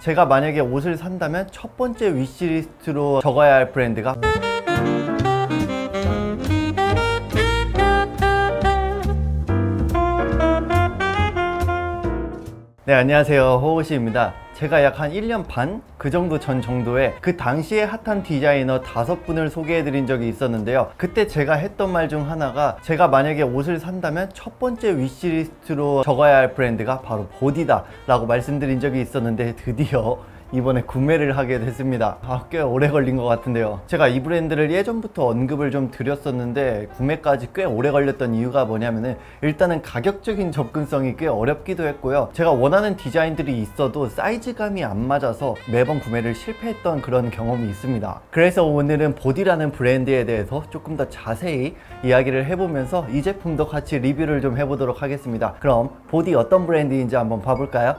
제가 만약에 옷을 산다면 첫 번째 위시리스트로 적어야 할 브랜드가 네, 안녕하세요, 호우시입니다. 제가 약 한 1년 반? 그 정도 전 정도에 그 당시에 핫한 디자이너 5분을 소개해드린 적이 있었는데요. 그때 제가 했던 말 중 하나가 제가 만약에 옷을 산다면 첫 번째 위시리스트로 적어야 할 브랜드가 바로 보디다 라고 말씀드린 적이 있었는데 드디어 이번에 구매를 하게 됐습니다. 꽤 오래 걸린 것 같은데요. 제가 이 브랜드를 예전부터 언급을 좀 드렸었는데 구매까지 꽤 오래 걸렸던 이유가 뭐냐면은 일단은 가격적인 접근성이 꽤 어렵기도 했고요. 제가 원하는 디자인들이 있어도 사이즈감이 안 맞아서 매번 구매를 실패했던 그런 경험이 있습니다. 그래서 오늘은 보디라는 브랜드에 대해서 조금 더 자세히 이야기를 해보면서 이 제품도 같이 리뷰를 좀 해보도록 하겠습니다. 그럼 보디 어떤 브랜드인지 한번 봐볼까요?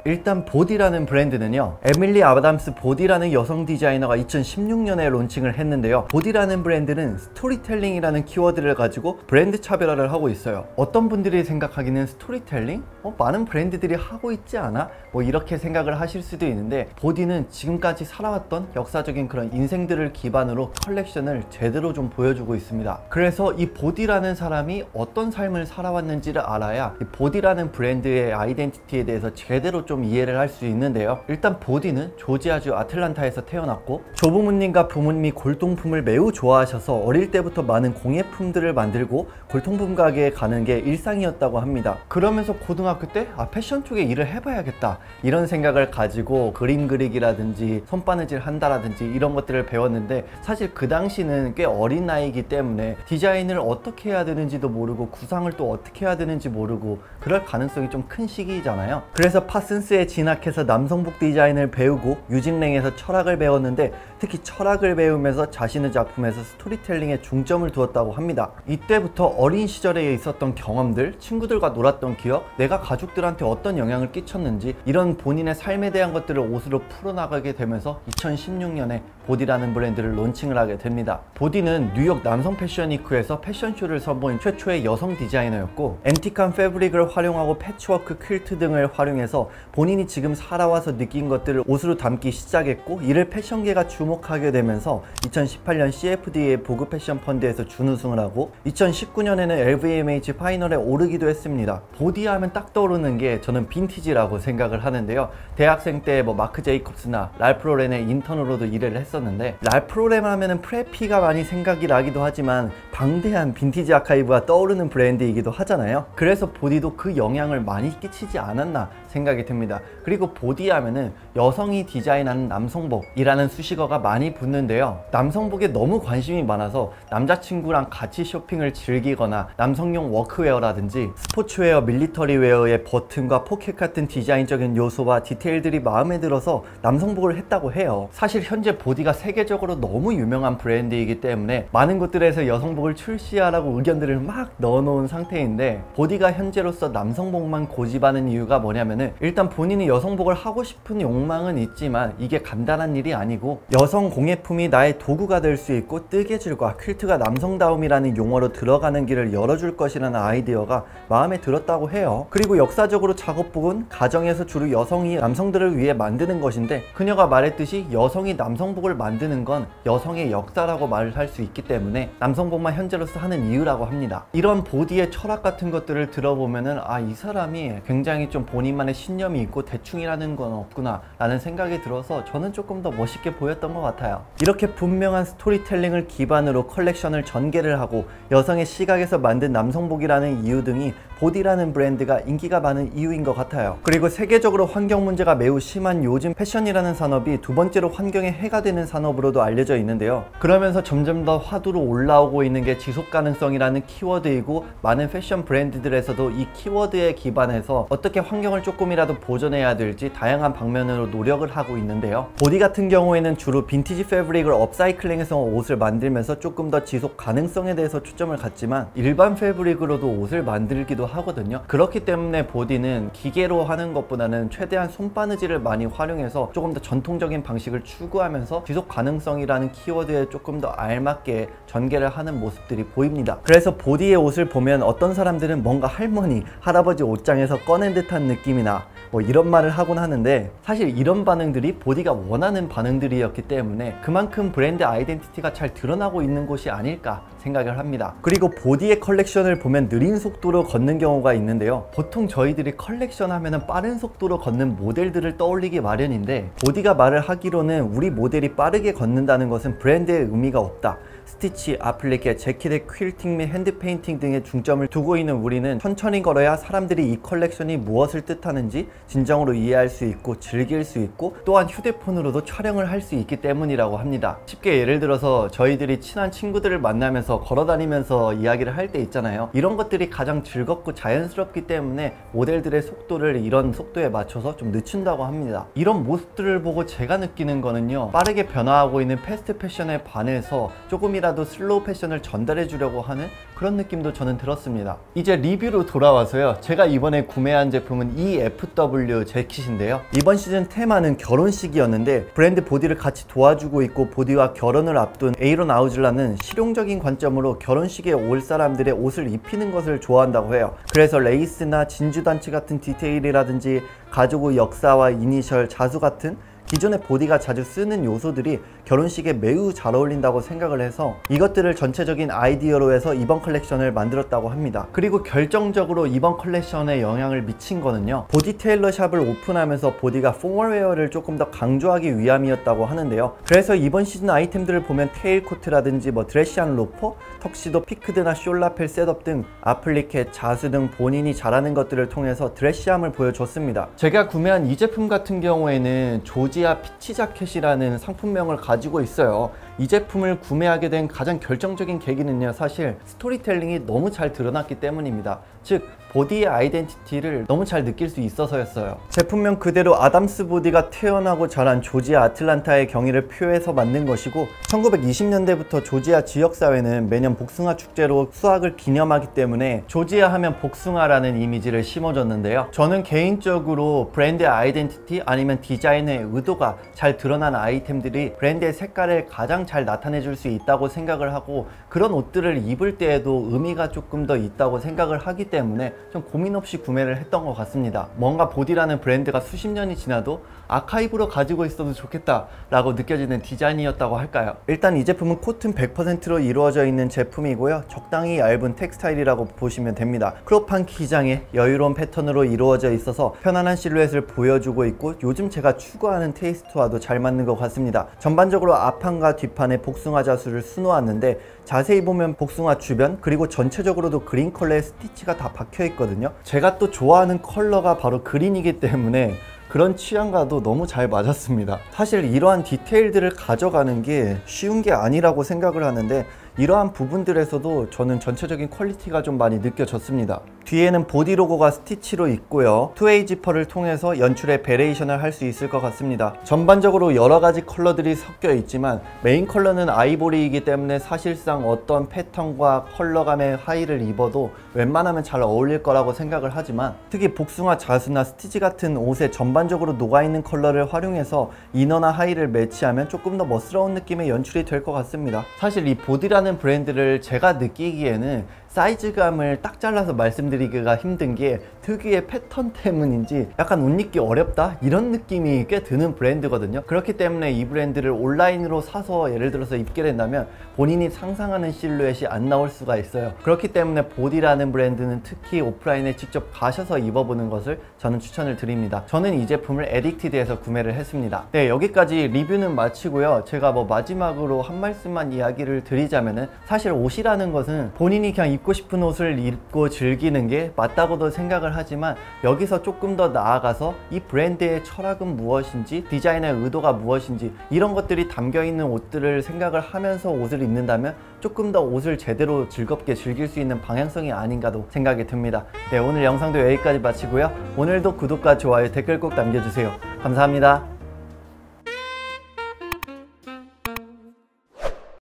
일단 보디라는 브랜드는요, 에밀리 아담스 보디라는 여성 디자이너가 2016년에 론칭을 했는데요. 보디라는 브랜드는 스토리텔링이라는 키워드를 가지고 브랜드 차별화를 하고 있어요. 어떤 분들이 생각하기는 스토리텔링? 많은 브랜드들이 하고 있지 않아? 이렇게 생각을 하실 수도 있는데, 보디는 지금까지 살아왔던 역사적인 그런 인생들을 기반으로 컬렉션을 제대로 좀 보여주고 있습니다. 그래서 이 보디라는 사람이 어떤 삶을 살아왔는지를 알아야 이 보디라는 브랜드의 아이덴티티에 대해서 제대로 좀 이해를 할 수 있는데요. 일단 보디는 조지아주 아틀란타에서 태어났고 조부모님과 부모님이 골동품을 매우 좋아하셔서 어릴 때부터 많은 공예품들을 만들고 골동품 가게에 가는 게 일상이었다고 합니다. 그러면서 고등학교 때 패션 쪽에 일을 해봐야겠다 이런 생각을 가지고 그림 그리기라든지 손바느질 한다라든지 이런 것들을 배웠는데, 사실 그 당시는 꽤 어린 나이이기 때문에 디자인을 어떻게 해야 되는지도 모르고 구상을 또 어떻게 해야 되는지 모르고 그럴 가능성이 좀 큰 시기잖아요. 그래서 파슨스에 진학해서 남성복 디자인을 배우고 유직랭에서 철학을 배웠는데, 특히 철학을 배우면서 자신의 작품에서 스토리텔링에 중점을 두었다고 합니다. 이때부터 어린 시절에 있었던 경험들, 친구들과 놀았던 기억, 내가 가족들한테 어떤 영향을 끼쳤는지 이런 본인의 삶에 대한 것들을 옷으로 풀어나가게 되면서 2016년에 보디라는 브랜드를 론칭을 하게 됩니다. 보디는 뉴욕 남성 패션위크에서 패션쇼를 선보인 최초의 여성 디자이너였고, 앤틱한 패브릭을 활용하고 패치워크 퀼트 등을 활용해서 본인이 지금 살아와서 느낀 것들을 옷으로 담기 시작했고, 이를 패션계가 주목하게 되면서 2018년 CFDA 보그 패션 펀드에서 준우승을 하고 2019년에는 LVMH 파이널에 오르기도 했습니다. 보디 하면 딱 떠오르는 게 저는 빈티지라고 생각을 하는데요. 대학생 때 마크 제이콥스나 랄프 로렌의 인턴으로도 일을 했었는데, 랄프 로렌 하면은 프레피가 많이 생각이 나기도 하지만 방대한 빈티지 아카이브가 떠오르는 브랜드이기도 하잖아요. 그래서 보디도 그 영향을 많이 끼치지 않았나 생각이 듭니다. 그리고 보디 하면은 여성이 디자인하는 남성복이라는 수식어가 많이 붙는데요. 남성복에 너무 관심이 많아서 남자친구랑 같이 쇼핑을 즐기거나 남성용 워크웨어라든지 스포츠웨어, 밀리터리웨어의 버튼과 포켓 같은 디자인적인 요소와 디테일들이 마음에 들어서 남성복을 했다고 해요. 사실 현재 보디가 세계적으로 너무 유명한 브랜드이기 때문에 많은 곳들에서 여성복을 출시하라고 의견들을 막 넣어놓은 상태인데, 보디가 현재로서 남성복만 고집하는 이유가 뭐냐면은, 일단 본인이 여성복을 하고 싶은 욕망은 있지만 이게 간단한 일이 아니고, 여성 공예품이 나의 도구가 될 수 있고 뜨개질과 퀼트가 남성다움이라는 용어로 들어가는 길을 열어줄 것이라는 아이디어가 마음에 들었다고 해요. 그리고 역사적으로 작업복은 가정에서 주로 여성이 남성들을 위해 만드는 것인데, 그녀가 말했듯이 여성이 남성복을 만드는 건 여성의 역사라고 말을 할 수 있기 때문에 남성복만 현재로서 하는 이유라고 합니다. 이런 보디의 철학 같은 것들을 들어보면은 이 사람이 굉장히 좀 본인만의 신념이 있고 대충이라는 건 없구나 라는 생각이 들어서 저는 조금 더 멋있게 보였던 것 같아요. 이렇게 분명한 스토리텔링을 기반으로 컬렉션을 전개를 하고 여성의 시각에서 만든 남성복이라는 이유 등이 보디라는 브랜드가 인기가 많은 이유인 것 같아요. 그리고 세계적으로 환경 문제가 매우 심한 요즘 패션이라는 산업이 두 번째로 환경에 해가 되는 산업으로도 알려져 있는데요. 그러면서 점점 더 화두로 올라오고 있는 게 지속 가능성이라는 키워드이고, 많은 패션 브랜드들에서도 이 키워드에 기반해서 어떻게 환경을 조금이라도 보존해야 될지 다양한 방면으로 노력을 하고 있는데요. 보디 같은 경우에는 주로 빈티지 패브릭을 업사이클링해서 옷을 만들면서 조금 더 지속 가능성에 대해서 초점을 갖지만, 일반 패브릭으로도 옷을 만들기도 있기도 하거든요. 그렇기 때문에 보디는 기계로 하는 것보다는 최대한 손바느질을 많이 활용해서 조금 더 전통적인 방식을 추구하면서 지속 가능성이라는 키워드에 조금 더 알맞게 전개를 하는 모습들이 보입니다. 그래서 보디의 옷을 보면 어떤 사람들은 뭔가 할머니, 할아버지 옷장에서 꺼낸 듯한 느낌이나 뭐 이런 말을 하곤 하는데, 사실 이런 반응들이 보디가 원하는 반응들이었기 때문에 그만큼 브랜드 아이덴티티가 잘 드러나고 있는 곳이 아닐까 생각을 합니다. 그리고 보디의 컬렉션을 보면 느린 속도로 걷는 경우가 있는데요. 보통 저희들이 컬렉션 하면은 빠른 속도로 걷는 모델들을 떠올리기 마련인데, 보디가 말을 하기로는 우리 모델이 빠르게 걷는다는 것은 브랜드의 의미가 없다. 스티치, 아플리케, 재킷의 퀼팅 및 핸드 페인팅 등에 중점을 두고 있는 우리는 천천히 걸어야 사람들이 이 컬렉션이 무엇을 뜻하는지 진정으로 이해할 수 있고 즐길 수 있고, 또한 휴대폰으로도 촬영을 할 수 있기 때문이라고 합니다. 쉽게 예를 들어서 저희들이 친한 친구들을 만나면서 걸어다니면서 이야기를 할 때 있잖아요. 이런 것들이 가장 즐겁고 자연스럽기 때문에 모델들의 속도를 이런 속도에 맞춰서 좀 늦춘다고 합니다. 이런 모습들을 보고 제가 느끼는 거는요, 빠르게 변화하고 있는 패스트 패션에 반해서 조금이라도 슬로우 패션을 전달해 주려고 하는 그런 느낌도 저는 들었습니다. 이제 리뷰로 돌아와서요, 제가 이번에 구매한 제품은 EFW 재킷인데요. 이번 시즌 테마는 결혼식이었는데 브랜드 보디를 같이 도와주고 있고, 보디와 결혼을 앞둔 에이론 아우즐라는 실용적인 관점으로 결혼식에 올 사람들의 옷을 입히는 것을 좋아한다고 해요. 그래서 레이스나 진주단추 같은 디테일이라든지 가죽의 역사와 이니셜, 자수 같은 기존의 보디가 자주 쓰는 요소들이 결혼식에 매우 잘 어울린다고 생각을 해서 이것들을 전체적인 아이디어로 해서 이번 컬렉션을 만들었다고 합니다. 그리고 결정적으로 이번 컬렉션에 영향을 미친 거는요, 보디 테일러 샵을 오픈하면서 보디가 포멀웨어를 조금 더 강조하기 위함이었다고 하는데요. 그래서 이번 시즌 아이템들을 보면 테일 코트라든지 뭐 드레시한 로퍼, 턱시도, 피크드나 숄라펠 셋업 등 아플리케, 자수 등 본인이 잘하는 것들을 통해서 드레시함을 보여줬습니다. 제가 구매한 이 제품 같은 경우에는 조지아 피치 자켓이라는 상품명을 가지고 있어요. 이 제품을 구매하게 된 가장 결정적인 계기는요, 사실 스토리텔링이 너무 잘 드러났기 때문입니다. 즉 보디의 아이덴티티를 너무 잘 느낄 수 있어서였어요. 제품명 그대로 아담스 보디가 태어나고 자란 조지아 아틀란타의 경위를 표해서 만든 것이고, 1920년대부터 조지아 지역사회는 매년 복숭아 축제로 수확을 기념하기 때문에 조지아 하면 복숭아라는 이미지를 심어줬는데요. 저는 개인적으로 브랜드의 아이덴티티 아니면 디자인의 의도가 잘 드러난 아이템들이 브랜드의 색깔을 가장 잘 나타내줄 수 있다고 생각을 하고, 그런 옷들을 입을 때에도 의미가 조금 더 있다고 생각을 하기 때문에 좀 고민 없이 구매를 했던 것 같습니다. 뭔가 보디라는 브랜드가 수십 년이 지나도 아카이브로 가지고 있어도 좋겠다 라고 느껴지는 디자인이었다고 할까요? 일단 이 제품은 코튼 100%로 이루어져 있는 제품이고요, 적당히 얇은 텍스타일이라고 보시면 됩니다. 크롭한 기장에 여유로운 패턴으로 이루어져 있어서 편안한 실루엣을 보여주고 있고, 요즘 제가 추구하는 테이스트와도 잘 맞는 것 같습니다. 전반적으로 앞판과 뒷판에 복숭아 자수를 수놓았는데, 자세히 보면 복숭아 주변 그리고 전체적으로도 그린 컬러의 스티치가 다 박혀 있거든요. 제가 또 좋아하는 컬러가 바로 그린이기 때문에 그런 취향과도 너무 잘 맞았습니다. 사실 이러한 디테일들을 가져가는 게 쉬운 게 아니라고 생각을 하는데, 이러한 부분들에서도 저는 전체적인 퀄리티가 좀 많이 느껴졌습니다. 뒤에는 보디 로고가 스티치로 있고요, 투웨이 지퍼를 통해서 연출에 베레이션을 할 수 있을 것 같습니다. 전반적으로 여러가지 컬러들이 섞여 있지만 메인 컬러는 아이보리이기 때문에 사실상 어떤 패턴과 컬러감의 하의를 입어도 웬만하면 잘 어울릴 거라고 생각을 하지만, 특히 복숭아 자수나 스티치 같은 옷에 전반적으로 녹아있는 컬러를 활용해서 이너나 하의를 매치하면 조금 더 멋스러운 느낌의 연출이 될 것 같습니다. 사실 이 보디라는 브랜드를 제가 느끼기에는 사이즈감을 딱 잘라서 말씀드리기가 힘든 게 특유의 패턴 때문인지 약간 옷 입기 어렵다? 이런 느낌이 꽤 드는 브랜드거든요. 그렇기 때문에 이 브랜드를 온라인으로 사서 예를 들어서 입게 된다면 본인이 상상하는 실루엣이 안 나올 수가 있어요. 그렇기 때문에 보디라는 브랜드는 특히 오프라인에 직접 가셔서 입어보는 것을 저는 추천을 드립니다. 저는 이 제품을 에딕티드에서 구매를 했습니다. 네, 여기까지 리뷰는 마치고요. 제가 뭐 마지막으로 한 말씀만 이야기를 드리자면은, 사실 옷이라는 것은 본인이 그냥 입고 싶은 옷을 입고 즐기는 게 맞다고도 생각을 하지만, 여기서 조금 더 나아가서 이 브랜드의 철학은 무엇인지, 디자인의 의도가 무엇인지, 이런 것들이 담겨있는 옷들을 생각을 하면서 옷을 입는다면 조금 더 옷을 제대로 즐겁게 즐길 수 있는 방향성이 아닌가도 생각이 듭니다. 네, 오늘 영상도 여기까지 마치고요. 오늘도 구독과 좋아요, 댓글 꼭 남겨주세요. 감사합니다.